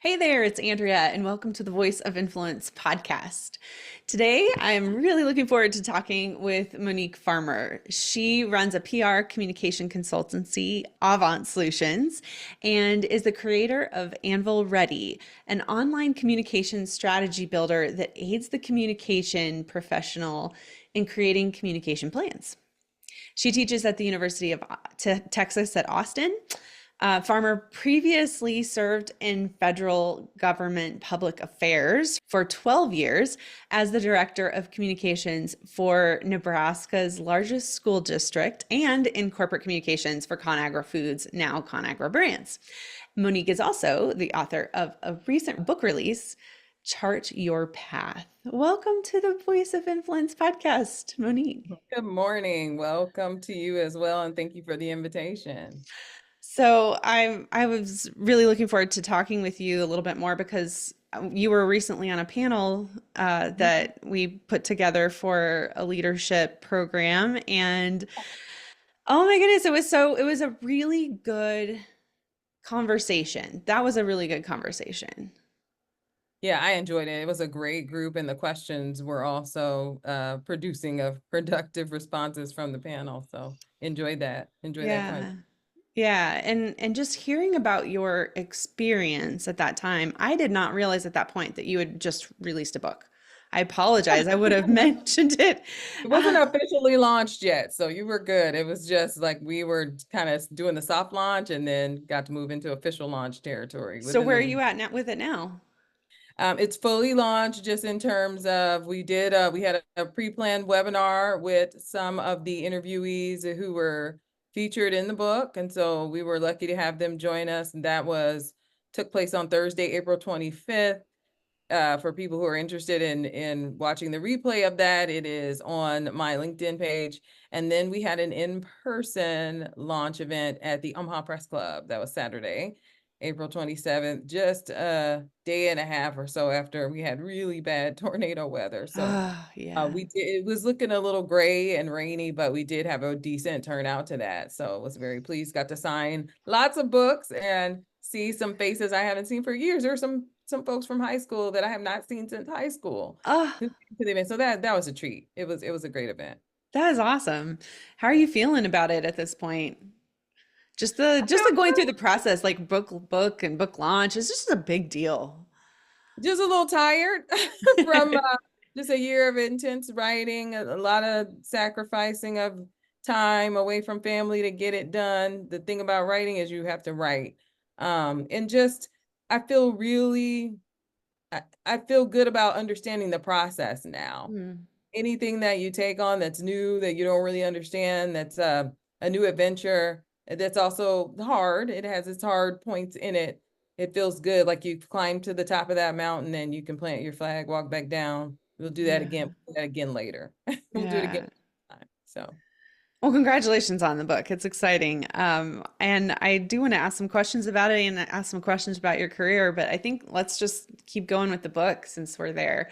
Hey there, it's Andrea, and welcome to the Voice of Influence podcast. Today, I'm really looking forward to talking with Monique Farmer. She runs a PR communication consultancy, Avant Solutions, and is the creator of Anvil Ready, an online communication strategy builder that aids the communication professional in creating communication plans. She teaches at the University of Texas at Austin. Farmer previously served in federal government public affairs for 12 years as the director of communications for Nebraska's largest school district and in corporate communications for ConAgra Foods, now ConAgra Brands. Monique is also the author of a recent book release, Chart Your Path. Welcome to the Voice of Influence podcast, Monique. Good morning. Welcome to you as well, and thank you for the invitation. So I was really looking forward to talking with you a little bit more because you were recently on a panel that we put together for a leadership program, and oh my goodness, it was a really good conversation. That was a really good conversation. Yeah, I enjoyed it. It was a great group, and the questions were also producing of productive responses from the panel. So enjoyed that. Enjoy that quite. Yeah. Yeah, and just hearing about your experience at that time, I did not realize at that point that you had just released a book. I apologize. I would have mentioned it. It wasn't Uh, officially launched yet, so you were good. It was just like we were kind of doing the soft launch and then got to move into official launch territory so within where are the you at now with it now? It's fully launched just in terms of we had a pre-planned webinar with some of the interviewees who were featured in the book. And so we were lucky to have them join us. And that was took place on Thursday, April 25th. For people who are interested in watching the replay of that, it is on my LinkedIn page. And then we had an in-person launch event at the Omaha Press Club. That was Saturday, April 27th, just a day and a half or so after we had really bad tornado weather. So Yeah. it was looking a little gray and rainy, but we did have a decent turnout to that. So I was very pleased, got to sign lots of books and see some faces I haven't seen for years. There were some folks from high school that I have not seen since high school Oh, who came to the event. So that was a treat. It was a great event. that is awesome. How are you feeling about it at this point? I Just the feel going through the process, like book and book launch, is just a big deal. just a little tired from just a year of intense writing, a lot of sacrificing of time away from family to get it done. The thing about writing is you have to write. And just I feel really I feel good about understanding the process now. Mm, Anything that you take on that's new that you don't really understand, that's a new adventure, that's also hard. It has its hard points in it. It feels good, like you climb to the top of that mountain and you can plant your flag, walk back down. We'll do that yeah. again, later. We'll do it again Yeah. next time. So Well, congratulations on the book. It's exciting. And I do want to ask some questions about it and ask some questions about your career, but I think let's just keep going with the book since we're there.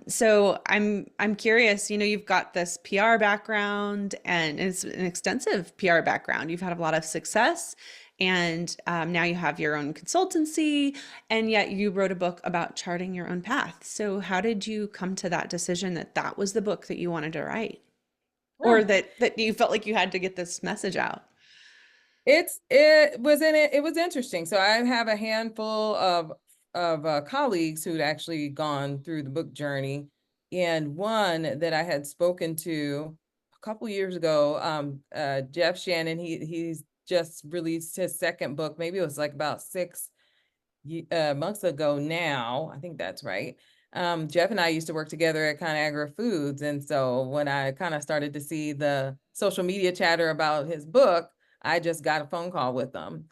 So I'm curious, you've got this PR background and it's an extensive PR background. You've had a lot of success and now you have your own consultancy, and yet you wrote a book about charting your own path. So how did you come to that decision that that was the book that you wanted to write? Or yeah. that you felt like you had to get this message out? It was interesting. So I have a handful of colleagues who'd actually gone through the book journey, and one that I had spoken to a couple years ago, Jeff Shannon. He's just released his second book. Maybe it was like about 6 months ago now. I think that's right. Jeff and I used to work together at ConAgra Foods, and so when I kind of started to see the social media chatter about his book, I just got a phone call with them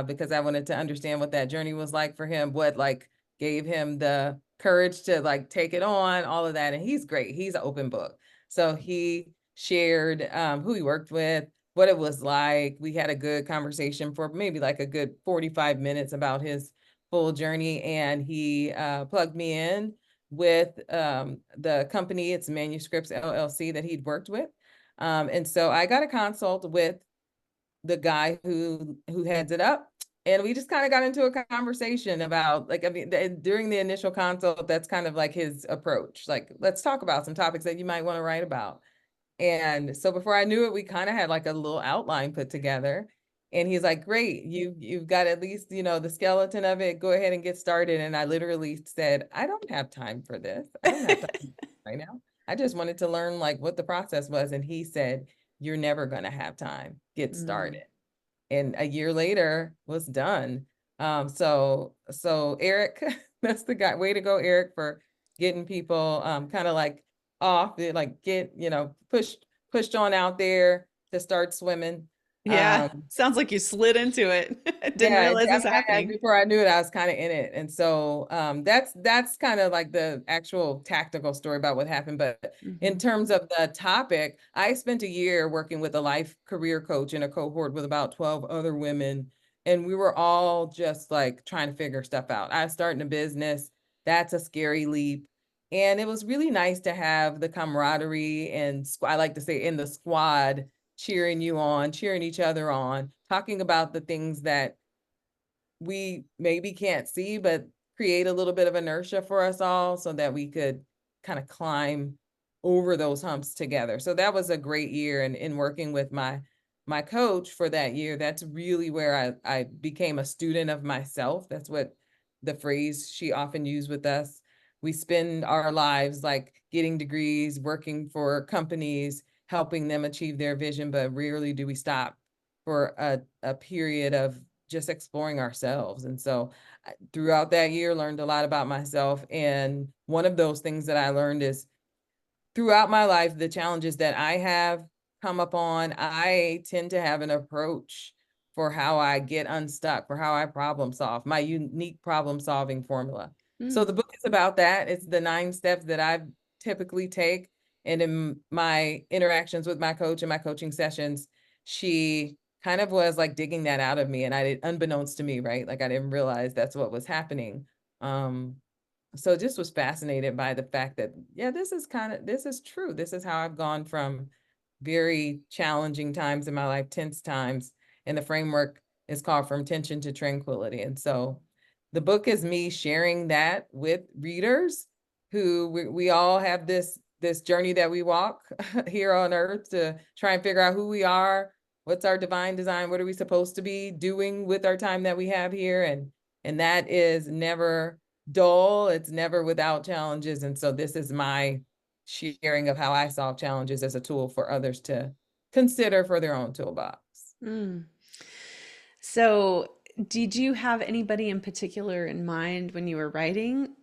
because I wanted to understand what that journey was like for him, what like gave him the courage to like take it on, all of that. And he's great. He's an open book. So he shared who he worked with, what it was like. We had a good conversation for maybe like a good 45 minutes about his full journey, and he plugged me in with the company, it's Manuscripts LLC, that he'd worked with. And so I got a consult with the guy who heads it up. And we just kind of got into a conversation about, like, I mean, during the initial consult, that's kind of like his approach. Like, let's talk about some topics that you might want to write about. And so before I knew it, we kind of had like a little outline put together. And he's like, great, you've got at least, the skeleton of it. Go ahead and get started. And I literally said, I don't have time for this. I don't have time right now. I just wanted to learn like what the process was. And he said, you're never gonna have time. Get Mm. started. And a year later was done. So Eric, that's the guy. Way to go, Eric, for getting people kind of like off, like get, pushed on out there to start swimming. Yeah, Um, sounds like you slid into it. Didn't yeah, realize it was happening. before I knew it, I was kind of in it. And so that's kind of like the actual tactical story about what happened. But in Hmm. terms of the topic, I spent a year working with a life career coach in a cohort with about 12 other women. And we were all just like trying to figure stuff out. I was starting a business. That's a scary leap. And it was really nice to have the camaraderie and I like to say in the squad cheering you on, cheering each other on, talking about the things that we maybe can't see, but create a little bit of inertia for us all so that we could kind of climb over those humps together. So that was a great year. And in working with my coach for that year, that's really where I became a student of myself. That's what the phrase she often used with us. We spend our lives like getting degrees, working for companies, helping them achieve their vision, but rarely do we stop for a period of just exploring ourselves. And so throughout that year, learned a lot about myself. And one of those things that I learned is throughout my life, the challenges that I have come upon, I tend to have an approach for how I get unstuck, for how I problem solve, my unique problem solving formula. So the Mm. book is about that. It's the 9 steps that I typically take. And in my interactions with my coach and my coaching sessions, she kind of was like digging that out of me. And I did, unbeknownst to me, right? Like I didn't realize that's what was happening. Um, so just was fascinated by the fact that, yeah, this is true. This is how I've gone from very challenging times in my life, tense times. And the framework is called From Tension to Tranquility. And so the book is me sharing that with readers who we all have this journey that we walk here on earth to try and figure out who we are, what's our divine design, what are we supposed to be doing with our time that we have here. And that is never dull. It's never without challenges. And so this is my sharing of how I solve challenges as a tool for others to consider for their own toolbox. Mm. So, did you have anybody in particular in mind when you were writing?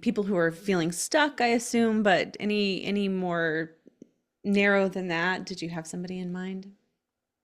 People who are feeling stuck, I assume, but any more narrow than that? Did you have somebody in mind?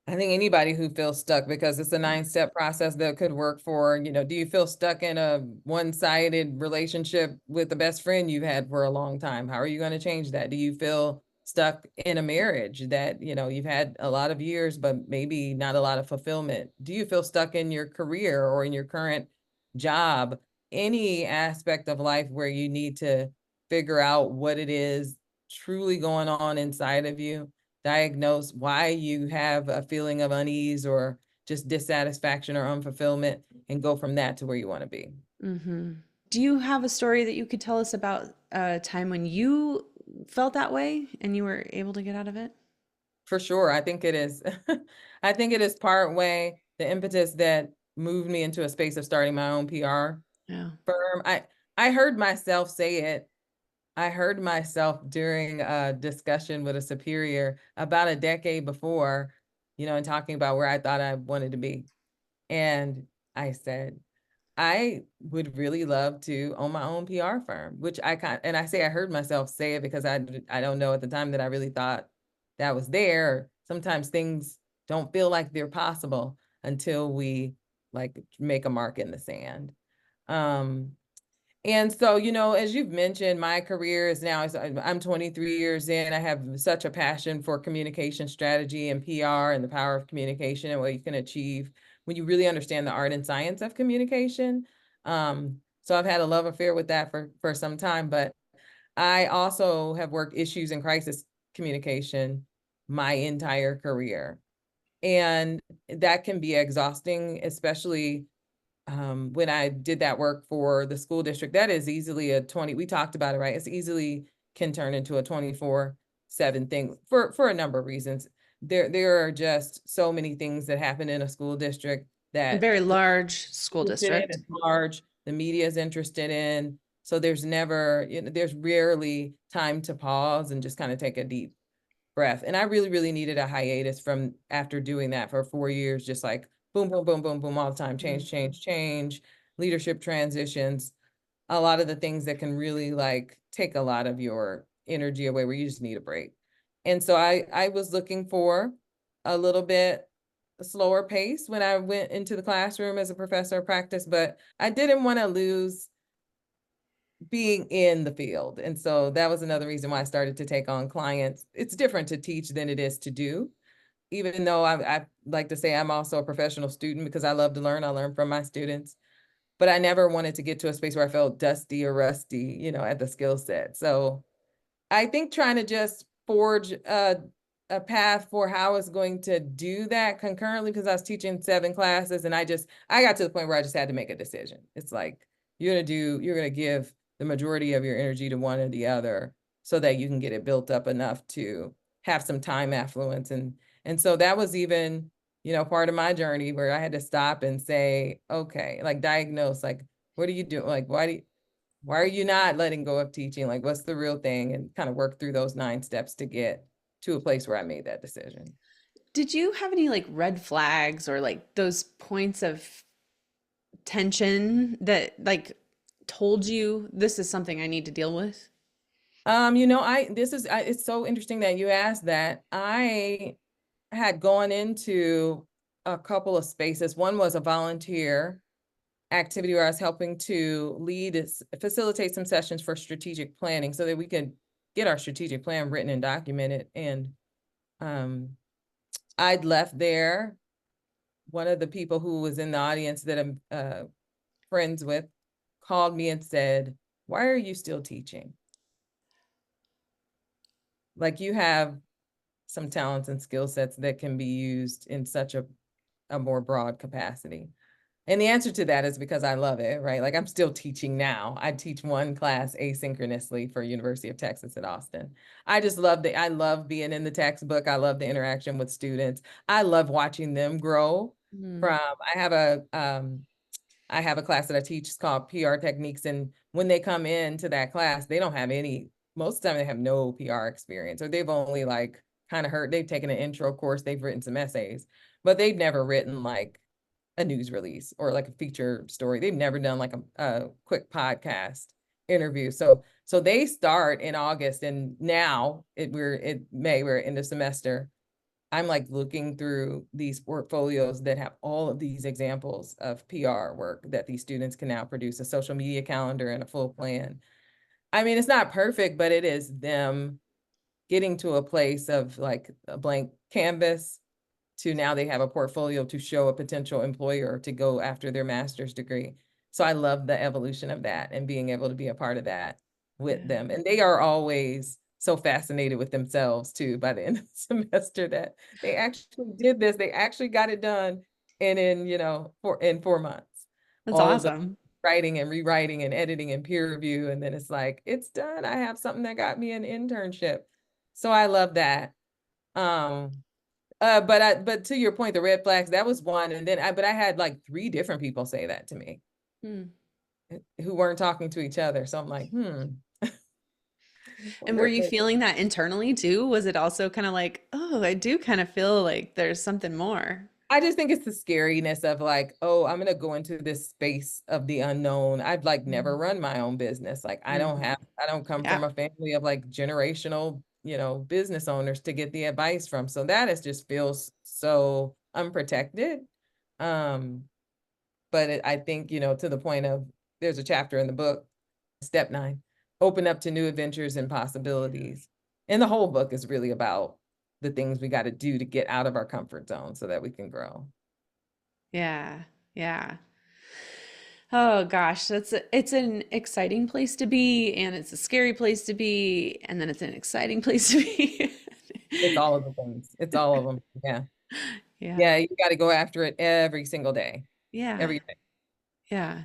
I think anybody who feels stuck, because it's a 9-step process that could work for, do you feel stuck in a one-sided relationship with the best friend you've had for a long time? How are you going to change that? Do you feel stuck in a marriage that, you've had a lot of years, but maybe not a lot of fulfillment? Do you feel stuck in your career or in your current job? Any aspect of life where you need to figure out what it is truly going on inside of you, diagnose why you have a feeling of unease or just dissatisfaction or unfulfillment, and go from that to where you want to be. Hmm. Do you have a story that you could tell us about a time when you felt that way and you were able to get out of it? For sure. I think it is. I think it is part way the impetus that moved me into a space of starting my own PR Yeah. firm. I heard myself say it. I heard myself during a discussion with a superior about a decade before, and talking about where I thought I wanted to be. And I said, I would really love to own my own PR firm, which and I say I heard myself say it because I don't know at the time that I really thought that was there. Sometimes things don't feel like they're possible until we like make a mark in the sand. Um, and so, as you've mentioned, my career is now, I'm 23 years in. I have such a passion for communication strategy and PR and the power of communication and what you can achieve when you really understand the art and science of communication. So I've had a love affair with that for some time, but I also have worked issues and crisis communication my entire career. And that can be exhausting, especially when I did that work for the school district. That is easily a 20, we talked about it, right? It's easily can turn into a 24/7 thing for a number of reasons. There are just so many things that happen in a school district A that very large school interested in, district. it's large, the media is interested in. So there's never, there's rarely time to pause and just kind of take a deep breath. And I really, really needed a hiatus from after doing that for 4 years, just like boom, boom, boom, boom, boom, all the time, Mm. change, change, change, leadership transitions, a lot of the things that can really like take a lot of your energy away where you just need a break. And so I was looking for a little bit slower pace when I went into the classroom as a professor of practice, but I didn't want to lose being in the field. And so that was another reason why I started to take on clients. It's different to teach than it is to do, even though I like to say I'm also a professional student because I love to learn. I learn from my students, but I never wanted to get to a space where I felt dusty or rusty, at the skill set. So I think trying to just forge a path for how I was going to do that concurrently, because I was teaching 7 classes and I got to the point where I just had to make a decision. It's like, you're going to give the majority of your energy to one or the other so that you can get it built up enough to have some time affluence. And so that was even, part of my journey where I had to stop and say, okay, like diagnose, like, what are you doing? Like, why are you not letting go of teaching? Like, what's the real thing? And kind of work through those 9 steps to get to a place where I made that decision. Did you have any like red flags or like those points of tension that like told you this is something I need to deal with? It's so interesting that you asked that. I had gone into a couple of spaces. One was a volunteer activity where I was helping to facilitate some sessions for strategic planning so that we could get our strategic plan written and documented. And um, I'd left there. One of the people who was in the audience that I'm friends with called me and said, "Why are you still teaching? Like, you have some talents and skill sets that can be used in such a more broad capacity." And the answer to that is because I love it, right? Like, I'm still teaching now. I teach one class asynchronously for University of Texas at Austin. I love being in the textbook. I love the interaction with students. I love watching them grow Mm. from, I have a class that I teach. It's called PR techniques. And when they come into that class, they don't have most of the time they have no PR experience, or they've only like kind of they've taken an intro course, they've written some essays, but they've never written like a news release or like a feature story. They've never done like a quick podcast interview. So they start in August, and now we're in May, we're in the semester. I'm like looking through these portfolios that have all of these examples of PR work that these students can now produce, a social media calendar and a full plan. I mean, it's not perfect, but it is them getting to a place of like a blank canvas to now they have a portfolio to show a potential employer to go after their master's degree. So I love the evolution of that and being able to be a part of that with Yeah. them. And they are always so fascinated with themselves too by the end of the semester that they actually did this. They actually got it done. And in 4 months, That's all of the awesome. writing and rewriting and editing and peer review. And then it's like, it's done. I have something that got me an internship. So I love that. Um, but to your point, the red flags, that was one. And then but I had like 3 different people say that to me Mm. who weren't talking to each other. So I'm like, And were wonder if you feeling that internally too? Was it also kind of like, oh, I do kind of feel like there's something more? I just think it's the scariness of like, oh, I'm gonna go into this space of the unknown. I've like never Mm. run my own business. Like, Mm. I don't come Yeah, from a family of like generational, business owners to get the advice from. So that is just feels so unprotected. Um, but I think, to the point of, there's a chapter in the book, step 9, open up to new adventures and possibilities. And the whole book is really about the things we got to do to get out of our comfort zone so that we can grow. yeah, yeah. Oh gosh, it's an exciting place to be, and it's a scary place to be, and then it's an exciting place to be. It's all of the things. It's all of them. Yeah. Yeah. Yeah, you got to go after it every single day, Yeah. every day. Yeah.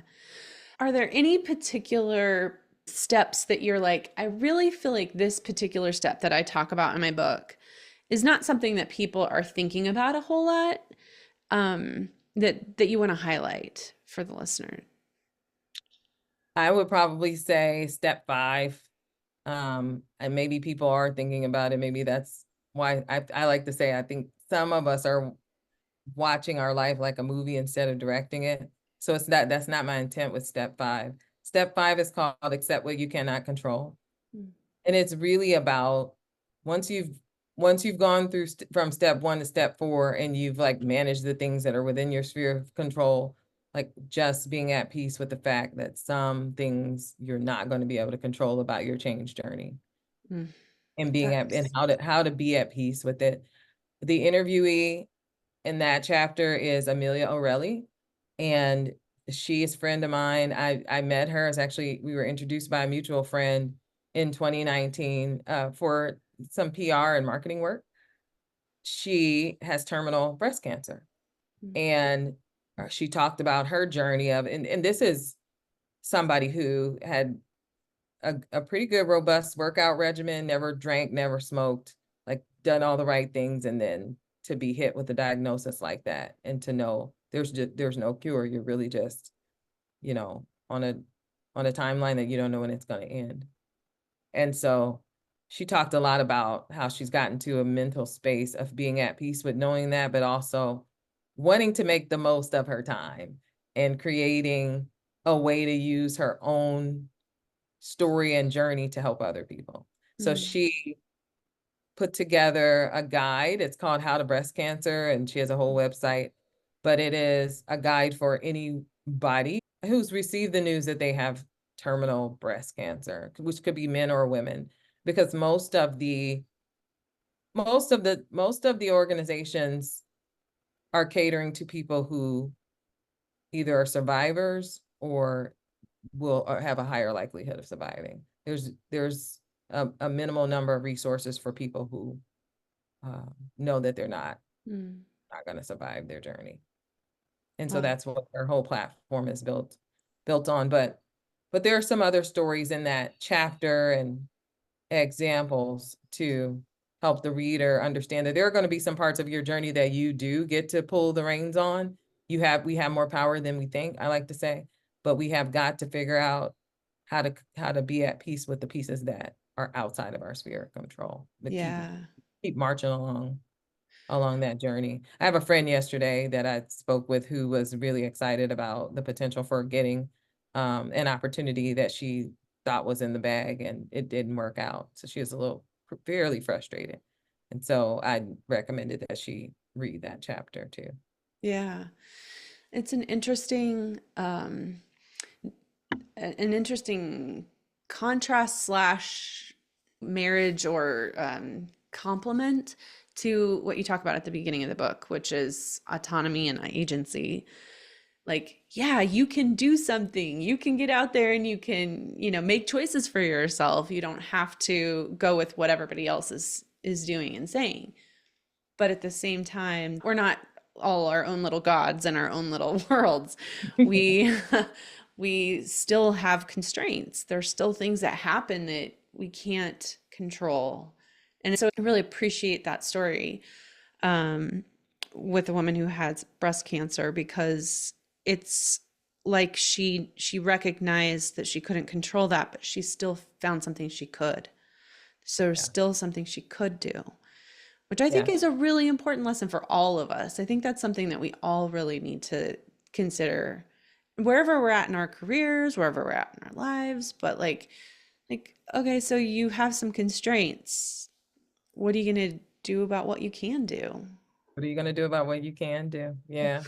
Are there any particular steps that you're like, I really feel like this particular step that I talk about in my book is not something that people are thinking about a whole lot, that you want to highlight for the listener? I would probably say step 5. And maybe people are thinking about it. Maybe that's why I like to say I think some of us are watching our life like a movie instead of directing it. So that's not my intent with step 5. Step 5 is called accept what you cannot control. Mm, And it's really about once you've once you've gone through from step 1 to step 4 and you've like managed the things that are within your sphere of control, like just being at peace with the fact that some things you're not going to be able to control about your change journey, mm. and being at and That's, how to be at peace with it. The interviewee in that chapter is Amelia O'Reilly, and she is a friend of mine. I met her as actually we were introduced by a mutual friend in 2019 for some PR and marketing work. She has terminal breast cancer, mm, and she talked about her journey of and this is somebody who had a pretty good robust workout regimen, never drank, never smoked, like done all the right things, and then to be hit with a diagnosis like that and to know there's no cure. You're really just, on a timeline that you don't know when it's going to end. And so she talked a lot about how she's gotten to a mental space of being at peace with knowing that, but also wanting to make the most of her time and creating a way to use her own story and journey to help other people. So mm, she put together a guide. It's called How to Breast Cancer, and she has a whole website, but it is a guide for anybody who's received the news that they have terminal breast cancer, which could be men or women, because most of the organizations are catering to people who either are survivors or will have a higher likelihood of surviving. There's a minimal number of resources for people who know that they're mm. not going to survive their journey, and so Wow. that's what their whole platform is built on. But there are some other stories in that chapter and examples to help the reader understand that there are going to be some parts of your journey that you do get to pull the reins on. We have more power than we think, I like to say, but we have got to figure out how to be at peace with the pieces that are outside of our sphere of control, to Yeah. keep marching along that journey. I have a friend yesterday that I spoke with who was really excited about the potential for getting an opportunity that she thought was in the bag, and it didn't work out. So she was a little fairly frustrated. And so I recommended that she read that chapter too. Yeah. It's an interesting contrast slash marriage or complement to what you talk about at the beginning of the book, which is autonomy and agency. Like, yeah, you can do something. You can get out there and you can, make choices for yourself. You don't have to go with what everybody else is doing and saying. But at the same time, we're not all our own little gods in our own little worlds. We we still have constraints. There's still things that happen that we can't control. And so I really appreciate that story, um, with a woman who has breast cancer, because it's like she recognized that she couldn't control that, but she still found something she could. So there's Yeah. still something she could do, which I think Yeah. is a really important lesson for all of us. I think that's something that we all really need to consider wherever we're at in our careers, wherever we're at in our lives. But like, okay, so you have some constraints. What are you going to do about what you can do? What are you going to do about what you can do? Yeah.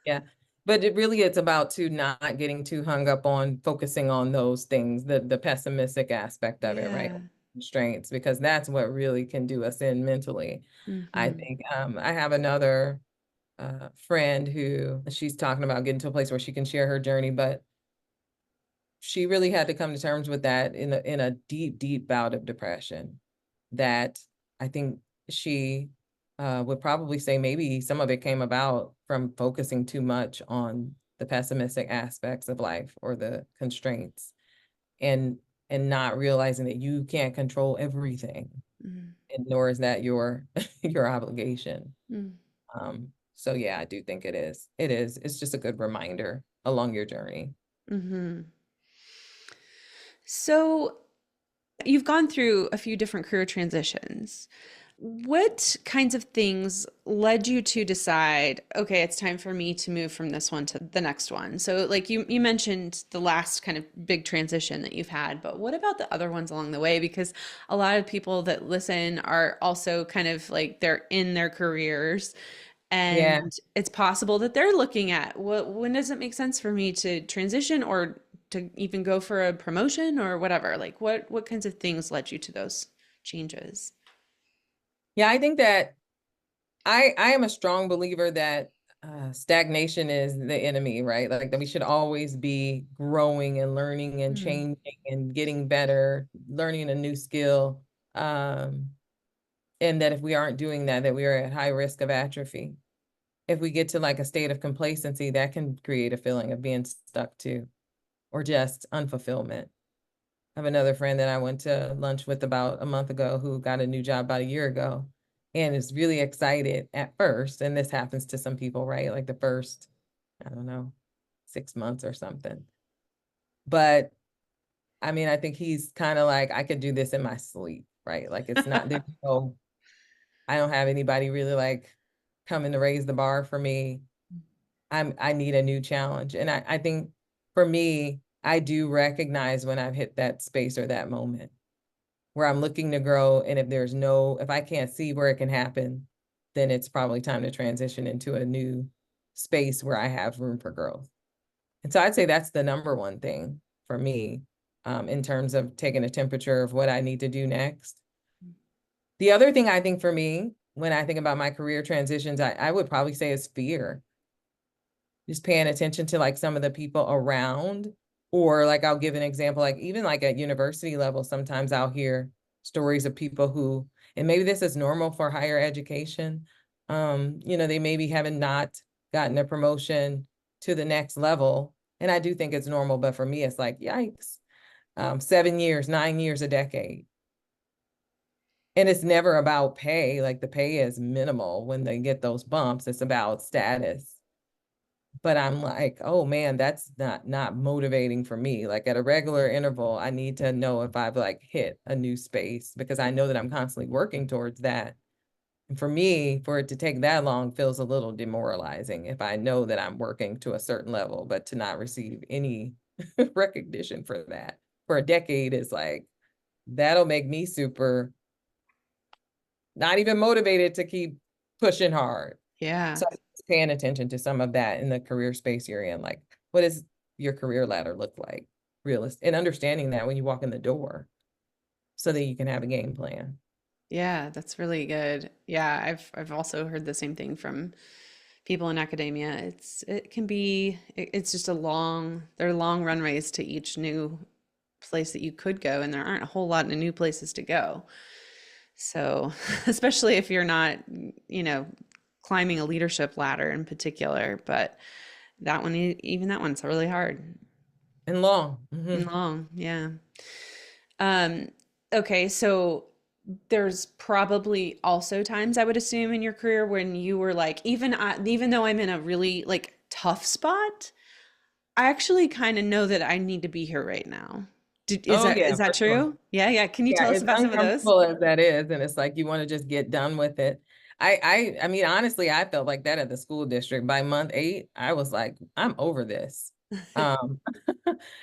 Yeah. But it's about not getting too hung up on focusing on those things, the pessimistic aspect of it, right? Yeah. Constraints, because that's what really can do us in mentally. I Mm-hmm. think I have another friend who she's talking about getting to a place where she can share her journey, but she really had to come to terms with that in a deep, deep bout of depression that I think she would probably say maybe some of it came about from focusing too much on the pessimistic aspects of life or the constraints, and not realizing that you can't control everything, Mm, and nor is that your your obligation. mm, So yeah, I do think it is. It's just a good reminder along your journey. mm-hmm. So you've gone through a few different career transitions. What kinds of things led you to decide, okay, it's time for me to move from this one to the next one? So, like you mentioned the last kind of big transition that you've had, but what about the other ones along the way? Because a lot of people that listen are also kind of like they're in their careers, Yeah. and it's possible that they're looking at when does it make sense for me to transition or to even go for a promotion or whatever? Like what kinds of things led you to those changes? Yeah, I think that I am a strong believer that stagnation is the enemy, right? Like that we should always be growing and learning and Mm, changing and getting better, learning a new skill. Um, and that if we aren't doing that, that we are at high risk of atrophy. If we get to like a state of complacency, that can create a feeling of being stuck too, or just unfulfillment. I have another friend that I went to lunch with about a month ago who got a new job about a year ago and is really excited at first. And this happens to some people, right? Like the first, I don't know, 6 months or something. But I mean, I think he's kind of like, I could do this in my sleep, right? Like it's not, there's no, I don't have anybody really like coming to raise the bar for me. I need a new challenge. And I think for me, I do recognize when I've hit that space or that moment where I'm looking to grow. And if I can't see where it can happen, then it's probably time to transition into a new space where I have room for growth. And so I'd say that's the number one thing for me, in terms of taking a temperature of what I need to do next. The other thing I think for me, when I think about my career transitions, I would probably say is fear. Just paying attention to like some of the people around, or like I'll give an example, like even like at university level, sometimes I'll hear stories of people who, and maybe this is normal for higher education, they maybe haven't not gotten a promotion to the next level. And I do think it's normal, but for me, it's like, yikes, 7 years, 9 years, a decade. And it's never about pay. Like the pay is minimal when they get those bumps. It's about status. But I'm like, oh man, that's not motivating for me. Like at a regular interval, I need to know if I've like hit a new space, because I know that I'm constantly working towards that. And for me, for it to take that long feels a little demoralizing if I know that I'm working to a certain level, but to not receive any recognition for that for a decade is like, that'll make me super not even motivated to keep pushing hard. yeah. So paying attention to some of that in the career space you're in, like what does your career ladder look like? Realist, and understanding that when you walk in the door so that you can have a game plan. Yeah, that's really good. Yeah, I've also heard the same thing from people in academia. It can be it's just there are long runways to each new place that you could go, and there aren't a whole lot of new places to go. So, especially if you're not, you know, climbing a leadership ladder in particular, but that one, even that one's really hard And long. and long. Yeah. Um, okay, so there's probably also times I would assume in your career when you were like, even though I'm in a really like tough spot, I actually kind of know that I need to be here right now. Oh Is yeah, that for sure. true? Yeah, yeah. Can you Yeah, tell us as about some of those? uncomfortable as that is, and it's like you want to just get done with it. I mean, honestly, I felt like that at the school district. By month 8, I was like, I'm over this. Um,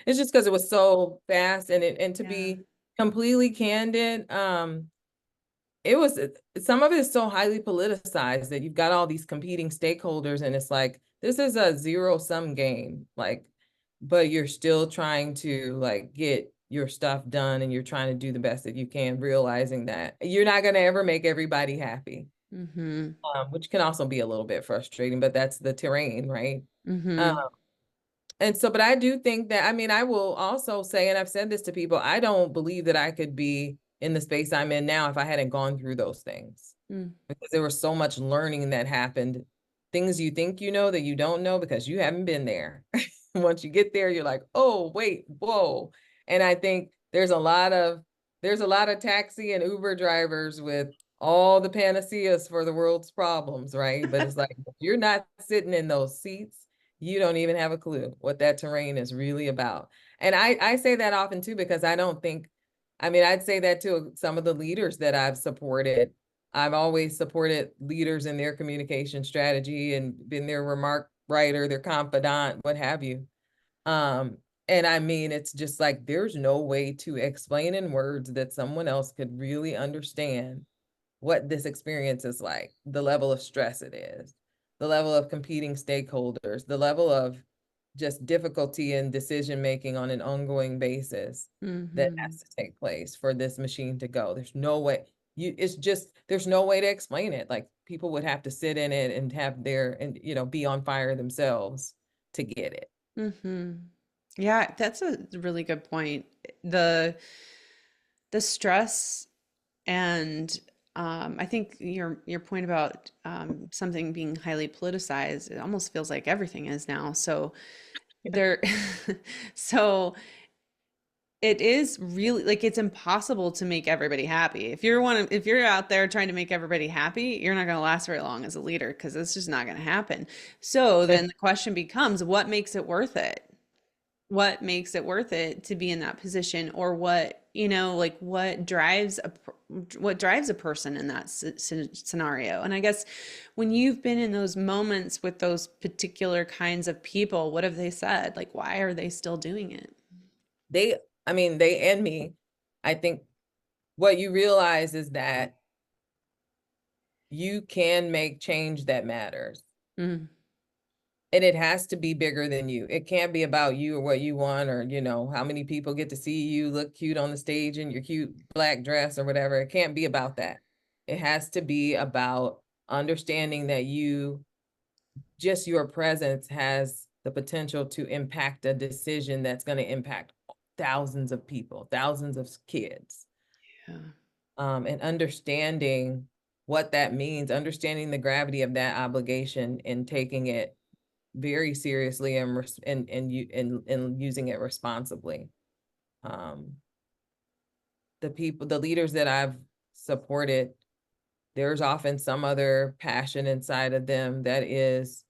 it's just because it was so fast, and to Yeah. be completely candid, it was some of it is so highly politicized that you've got all these competing stakeholders, and it's like this is a zero-sum game, like, but you're still trying to like get your stuff done, and you're trying to do the best that you can, realizing that you're not going to ever make everybody happy, Mm-hmm. which can also be a little bit frustrating, but that's the terrain, right? um, Mm-hmm. and so, but I do think that, I mean, I will also say, and I've said this to people, I don't believe that I could be in the space I'm in now if I hadn't gone through those things. Mm. because there was so much learning that happened. Things you think you know that you don't know because you haven't been there. Once you get there, you're like, oh, wait, whoa. And I think there's a lot of taxi and Uber drivers with all the panaceas for the world's problems, right? But it's like, if you're not sitting in those seats, you don't even have a clue what that terrain is really about. And I say that often too, because I don't think, I mean, I'd say that to some of the leaders that I've supported. I've always supported leaders in their communication strategy and been their remark writer, their confidant, what have you. Um, and I mean, it's just like there's no way to explain in words that someone else could really understand what this experience is like, the level of stress it is, the level of competing stakeholders, the level of just difficulty in decision making on an ongoing basis that Hmm. has to take place for this machine to go. There's no way it's just there's no way to explain it. Like people would have to sit in it and have their and be on fire themselves to get it. Hmm. Yeah, that's a really good point. The the stress and I think your point about something being highly politicized, it almost feels like everything is now. So there, so it is really like it's impossible to make everybody happy. If you're out there trying to make everybody happy, you're not going to last very long as a leader because it's just not going to happen. So then the question becomes, what makes it worth it? What makes it worth it to be in that position, or what, like what drives a person in that scenario? And I guess when you've been in those moments with those particular kinds of people, what have they said? Like, why are they still doing it? They, I mean, they and me, I think what you realize is that you can make change that matters. Mm, And it has to be bigger than you. It can't be about you or what you want or, how many people get to see you look cute on the stage in your cute black dress or whatever. It can't be about that. It has to be about understanding that just your presence has the potential to impact a decision that's going to impact thousands of people, thousands of kids. yeah. And understanding what that means, understanding the gravity of that obligation and taking it very seriously and using it responsibly. Um, the leaders that I've supported, there's often some other passion inside of them that is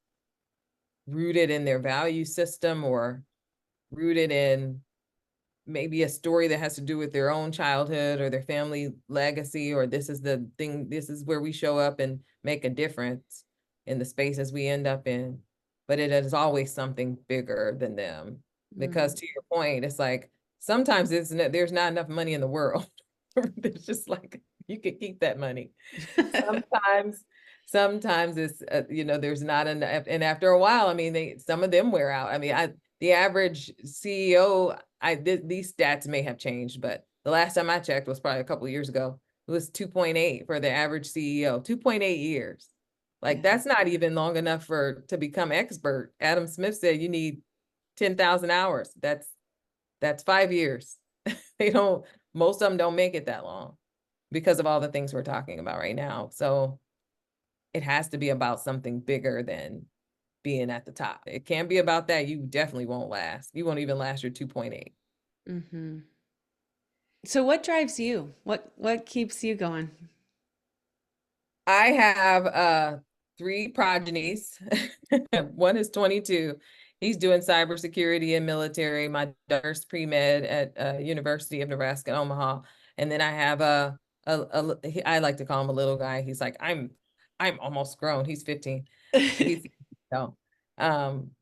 rooted in their value system or rooted in maybe a story that has to do with their own childhood or their family legacy, or this is the thing, this is where we show up and make a difference in the spaces we end up in. But it is always something bigger than them. Because Mm. to your point, it's like sometimes there's not enough money in the world. It's just like you could keep that money. Sometimes, sometimes it's there's not enough, and after a while, I mean, some of them wear out. I mean, the average CEO, these stats may have changed, but the last time I checked was probably a couple of years ago. It was 2.8 for the average CEO, 2.8 years. Like Yeah. that's not even long enough to become expert. Adam Smith said you need 10,000 hours. That's 5 years. They don't, most of them don't make it that long because of all the things we're talking about right now. So it has to be about something bigger than being at the top. It can't be about that. You definitely won't last. You won't even last your 2.8. Hmm. So what drives you? What keeps you going? I have three progenies. One is 22. He's doing cybersecurity and military. My daughter's pre-med at University of Nebraska in Omaha. And then I have I like to call him a little guy. He's like, I'm almost grown. He's 15. He's no.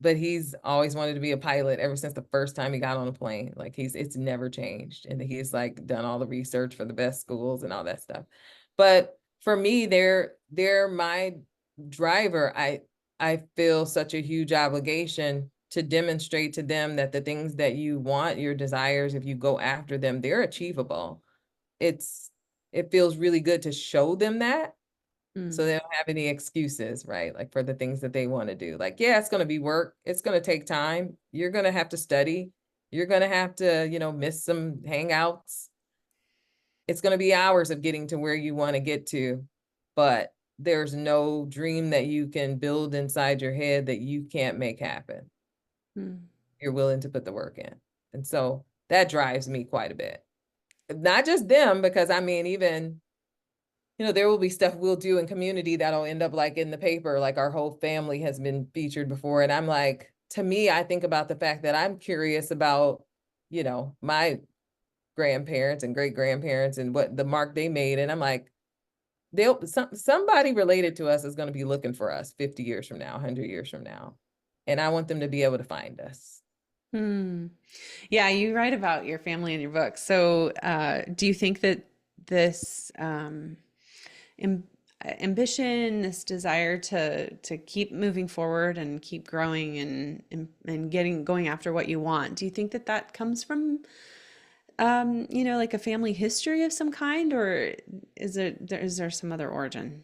But he's always wanted to be a pilot ever since the first time he got on a plane. Like it's never changed. And he's like done all the research for the best schools and all that stuff. But for me, they're my driver. I feel such a huge obligation to demonstrate to them that the things that you want, your desires, if you go after them, they're achievable. It's it feels really good to show them that so Mm, they don't have any excuses, right? Like for the things that they want to do. Like, yeah, it's going to be work. It's going to take time. You're going to have to study. You're going to have to, miss some hangouts. It's going to be hours of getting to where you want to get to. but there's no dream that you can build inside your head that you can't make happen. Mm. You're willing to put the work in. And so that drives me quite a bit. Not just them, because I mean, even, there will be stuff we'll do in community that'll end up like in the paper, like our whole family has been featured before. And I'm like, to me, I think about the fact that I'm curious about, my grandparents and great grandparents and what the mark they made. And I'm like, somebody related to us is going to be looking for us 50 years from now, 100 years from now. And I want them to be able to find us. Hmm. Yeah, you write about your family in your book. So, do you think that this am ambition, this desire to keep moving forward and keep growing and getting going after what you want, do you think that that comes from like a family history of some kind, or is there some other origin?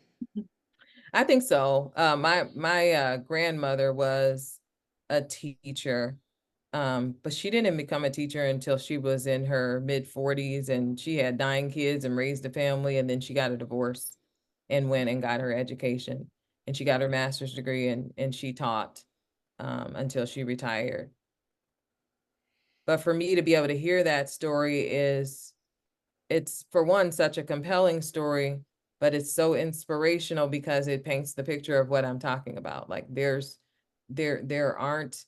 I think so. My grandmother was a teacher, but she didn't become a teacher until she was in her mid 40s, and she had 9 kids and raised a family, and then she got a divorce and went and got her education, and she got her master's degree, and she taught until she retired. But for me to be able to hear that story it's for one such a compelling story, but it's so inspirational because it paints the picture of what I'm talking about. Like there aren't,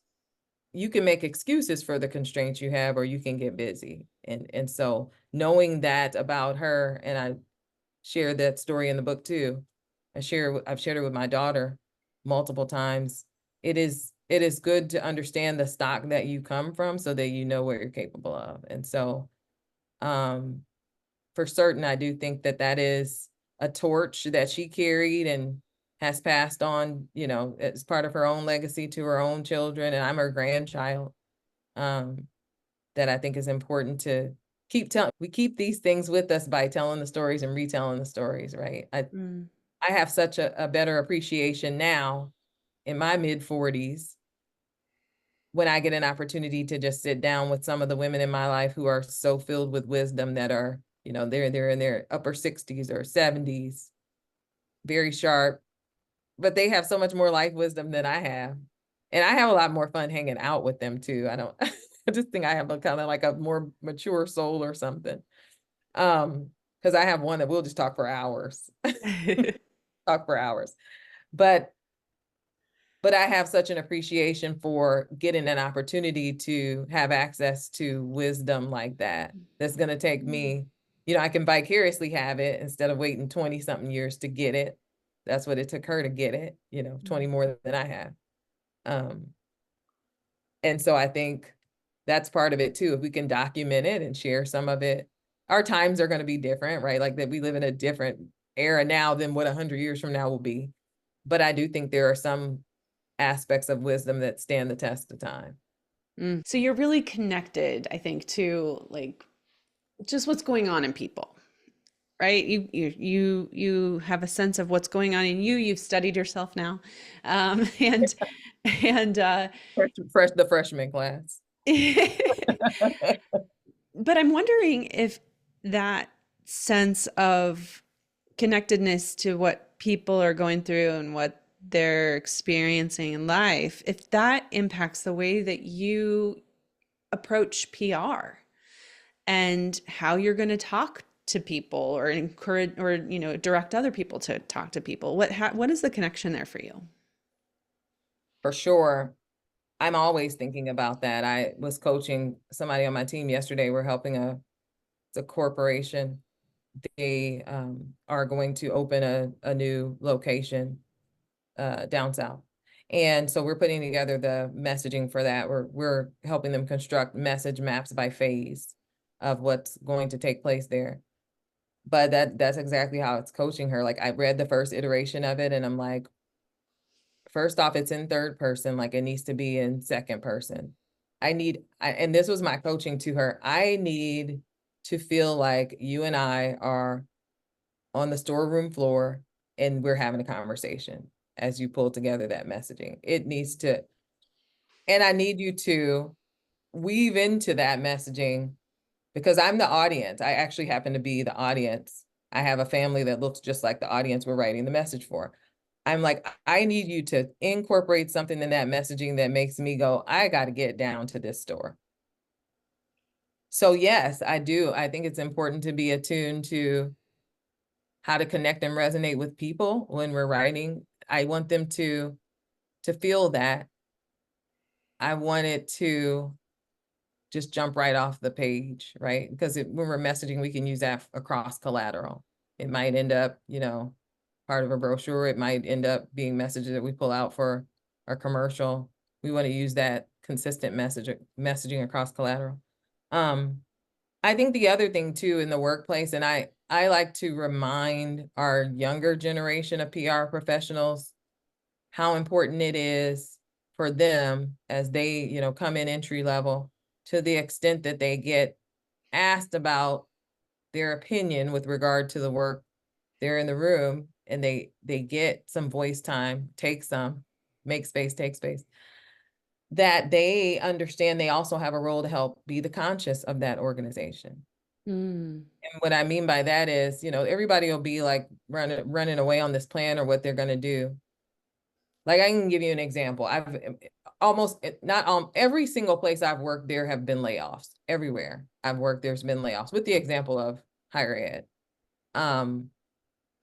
you can make excuses for the constraints you have, or you can get busy. And so knowing that about her, and I share that story in the book too. I've shared it with my daughter multiple times. It is good to understand the stock that you come from so that you know what you're capable of. And so um for certain, I do think that that is a torch that she carried and has passed on, as part of her own legacy to her own children. And I'm her grandchild. Um, that I think is important to keep telling. We keep these things with us by telling the stories and retelling the stories, right? Mm. I have such a better appreciation now in my mid 40s when I get an opportunity to just sit down with some of the women in my life who are so filled with wisdom, that are, they're in their upper 60s or 70s, very sharp, but they have so much more life wisdom than I have. And I have a lot more fun hanging out with them too. I don't I just think I have a kind of like a more mature soul or something. Because I have one that we'll just talk for hours. Talk for hours. But I have such an appreciation for getting an opportunity to have access to wisdom like that. That's going to take me, I can vicariously have it instead of waiting 20 something years to get it. That's what it took her to get it, 20 more than I have. Um, and so I think that's part of it too. If we can document it and share some of it, our times are going to be different, right? Like that we live in a different era now than what 100 years from now will be. But I do think there are some aspects of wisdom that stand the test of time. Mm. So you're really connected, I think, to like just what's going on in people, right? You have a sense of what's going on in you. You've studied yourself now, and and The freshman class. but I'm wondering if that sense of connectedness to what people are going through and what they're experiencing in life, if that impacts the way that you approach PR and how you're going to talk to people or encourage or direct other people to talk to people. What is the connection there for you? For sure. I'm always thinking about that. I was coaching somebody on my team yesterday. We're helping it's a corporation. They are going to open a new location down south. And so we're putting together the messaging for that. We're helping them construct message maps by phase of what's going to take place there. But that's exactly how it's coaching her. Like I read the first iteration of it and I'm like, first off, it's in third person, like it needs to be in second person. And this was my coaching to her. I need to feel like you and I are on the storeroom floor and we're having a conversation as you pull together that messaging. It needs to, and I need you to weave into that messaging because I'm the audience. I actually happen to be the audience. I have a family that looks just like the audience we're writing the message for. I'm like, I need you to incorporate something in that messaging that makes me go, I got to get down to this store. So yes, I do. I think it's important to be attuned to how to connect and resonate with people when we're writing. I want them to feel that. I want it to just jump right off the page, right? Because when we're messaging, we can use that across collateral. It might end up, part of a brochure. It might end up being messages that we pull out for our commercial. We want to use that consistent messaging across collateral. I think the other thing too in the workplace, and I like to remind our younger generation of PR professionals how important it is for them as they, come in entry level, to the extent that they get asked about their opinion with regard to the work. They're in the room and they get some voice time, take some, make space, take space, that they understand they also have a role to help be the conscious of that organization. Mm. And what I mean by that is, everybody will be like running away on this plan or what they're going to do. Like I can give you an example. I've almost not every single place I've worked, there have been layoffs. Everywhere I've worked, there's been layoffs, with the example of higher ed.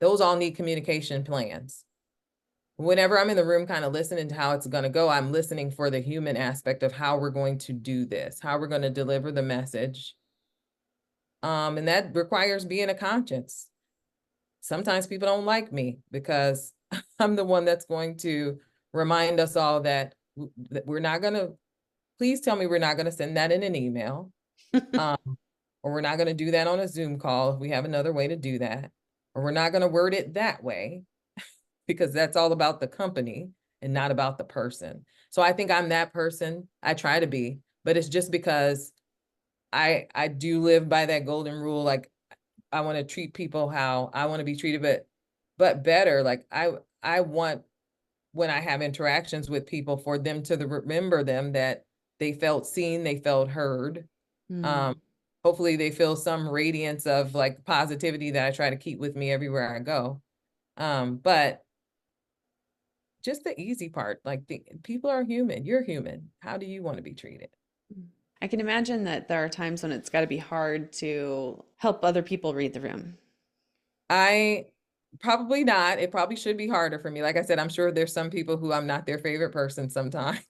Those all need communication plans. Whenever I'm in the room kind of listening to how it's going to go, I'm listening for the human aspect of how we're going to do this, how we're going to deliver the message. And that requires being a conscience. Sometimes people don't like me because I'm the one that's going to remind us all that we're not going to, please tell me we're not going to send that in an email. Or we're not going to do that on a Zoom call if we have another way to do that. Or we're not going to word it that way, because that's all about the company and not about the person. So I think I'm that person. I try to be, but it's just because I do live by that golden rule. Like I want to treat people how I want to be treated, but better. Like I want, when I have interactions with people, for them to remember them, that they felt seen, they felt heard. Mm. Hopefully they feel some radiance of like positivity that I try to keep with me everywhere I go. But just the easy part, like people are human. You're human. How do you want to be treated? I can imagine that there are times when it's got to be hard to help other people read the room. I probably not. It probably should be harder for me. Like I said, I'm sure there's some people who I'm not their favorite person sometimes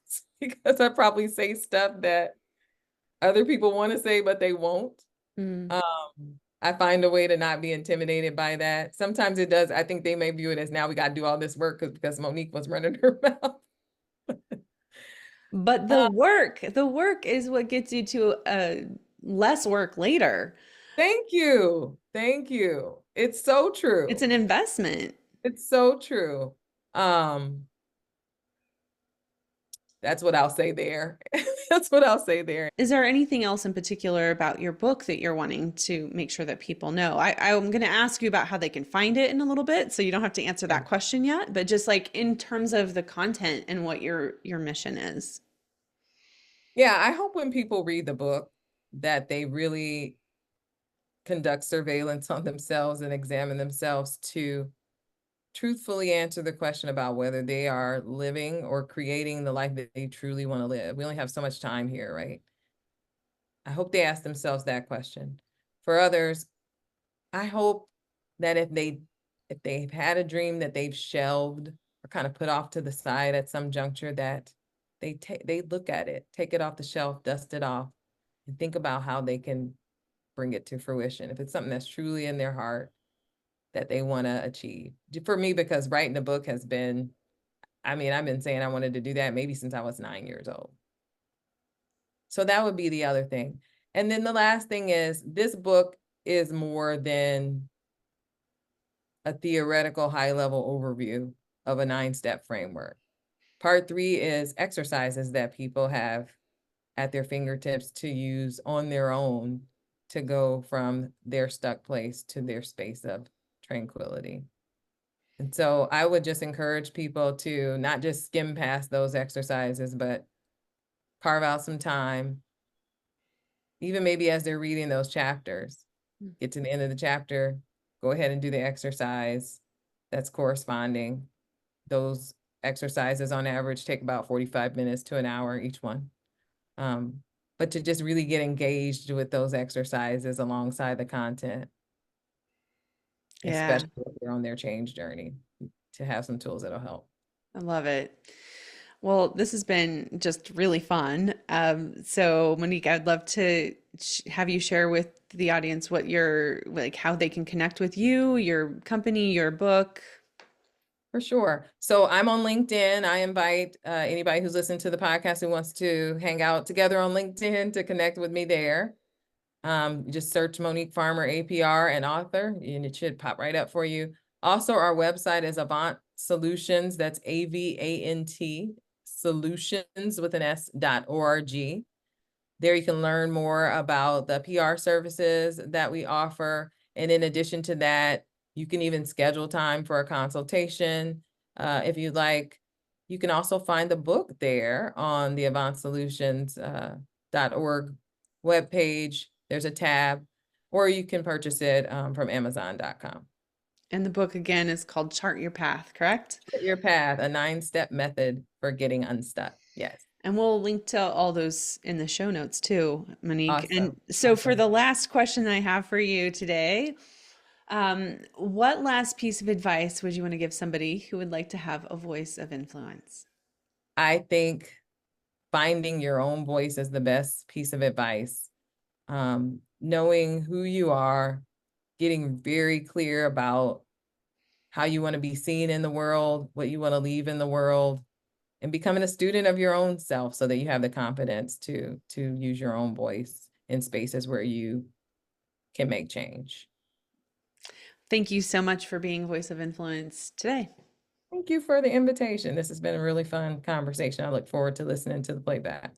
because I probably say stuff that other people want to say, but they won't. Mm. I find a way to not be intimidated by that. Sometimes it does. I think they may view it as, now we got to do all this work because Monique was running her mouth. But the work is what gets you to less work later. Thank you. Thank you. It's so It's true. an investment. It's so true. Um, that's what I'll say there. That's what I'll say there. Is there anything else in particular about your book that you're wanting to make sure that people know? I'm going to ask you about how they can find it in a little bit, so you don't have to answer Yeah. that question yet, but just like in terms of the content and what your mission is. Yeah, I hope when people read the book that they really conduct surveillance on themselves and examine themselves to truthfully answer the question about whether they are living or creating the life that they truly want to live. We only have so much time here, right? I hope they ask themselves that question. For others, I hope that if they've had a dream that they've shelved or kind of put off to the side at some juncture, that they look at it, take it off the shelf, dust it off, and think about how they can bring it to fruition. If it's something that's truly in their heart that they want to achieve. For me, because writing a book has been, I've been saying I wanted to do that maybe since I was 9 years old. So that would be the other thing. And then the last thing is, this book is more than a theoretical high-level overview of a 9-step framework. Part 3 is exercises that people have at their fingertips to use on their own to go from their stuck place to their space of tranquility. And so I would just encourage people to not just skim past those exercises, but carve out some time, even maybe as they're reading those chapters, get to the end of the chapter, go ahead and do the exercise that's corresponding. Those exercises on average take about 45 minutes to an hour each one. But to just really get engaged with those exercises alongside the content, Yeah, especially if they're on their change journey, to have some tools that'll help. I love it. Well, this has been just really fun. So Monique, I'd love to have you share with the audience what your like how they can connect with you, your company, your book. For sure. So I'm on LinkedIn. I invite anybody who's listening to the podcast who wants to hang out together on LinkedIn to connect with me there. Just search Monique Farmer, APR, and author, and it should pop right up for you. Also, our website is Avant Solutions. That's AVANT Solutions with an S.org. There you can learn more about the PR services that we offer. And in addition to that, you can even schedule time for a consultation if you'd like. You can also find the book there on the AvantSolutions.org webpage. There's a tab, or you can purchase it from Amazon.com. And the book again is called Chart Your Path, correct? Chart Your Path, a 9-step method for getting unstuck. Yes. And we'll link to all those in the show notes too, Monique. And Awesome. so for Awesome. the last question I have for you today, what last piece of advice would you want to give somebody who would like to have a voice of influence? I think finding your own voice is the best piece of advice. Knowing who you are, getting very clear about how you want to be seen in the world, what you want to leave in the world, and becoming a student of your own self so that you have the confidence to use your own voice in spaces where you can make change. Thank you so much for being a voice of influence today. Thank you for the invitation. This has been a really fun conversation. I look forward to listening to the playback.